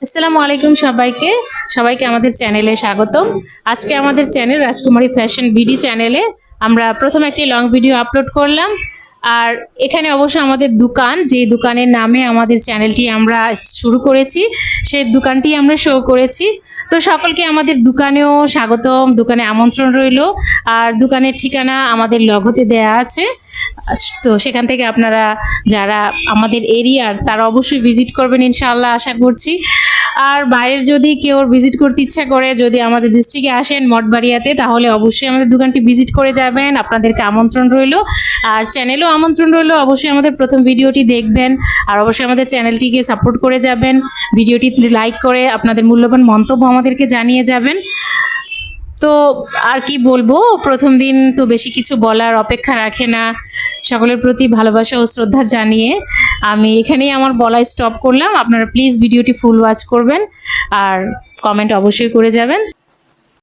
আসসালামু আলাইকুম সবাইকে সবাইকে আমাদের চ্যানেলে স্বাগতম। আজকে আমাদের চ্যানেল রাজকুমারী ফ্যাশন বিডি চ্যানেলে আমরা প্রথম একটি লং ভিডিও আপলোড করলাম। আর এখানে অবশ্য আমাদের দোকান, যে দোকানের নামে আমাদের চ্যানেলটি আমরা শুরু করেছি, সেই দোকানটি আমরা শো করেছি। তো সকলকে আমাদের দোকানেও স্বাগতম, দোকানে আমন্ত্রণ রইল। আর দোকানের ঠিকানা আমাদের লগোতে দেয়া আছে। তো সেখান থেকে আপনারা যারা আমাদের এরিয়ার তারা অবশ্যই ভিজিট করবেন ইনশাআল্লাহ, আশা করছি। আর বাইরের যদি কেউ ভিজিট করতে ইচ্ছা করে, যদি আমাদের ডিস্ট্রিক্টে আসেন মঠবাড়িয়াতে, তাহলে অবশ্যই আমাদের দোকানটি ভিজিট করে যাবেন, আপনাদেরকে আমন্ত্রণ রইল। আর চ্যানেলেও আমন্ত্রণ রইল, অবশ্যই আমাদের প্রথম ভিডিওটি দেখবেন আর অবশ্যই আমাদের চ্যানেলটিকে সাপোর্ট করে যাবেন। ভিডিওটি লাইক করে আপনাদের মূল্যবান মন্তব্য আমাদেরকে জানিয়ে যাবেন। তো আর কি বলবো, প্রথম দিন তো বেশি কিছু বলার অপেক্ষা রাখে না। সকলের প্রতি ভালোবাসা ও শ্রদ্ধা জানিয়ে আমি এখানেই আমার বলা স্টপ করলাম। আপনারা প্লিজ ভিডিওটি ফুল ওয়াচ করবেন আর কমেন্ট অবশ্যই করে যাবেন।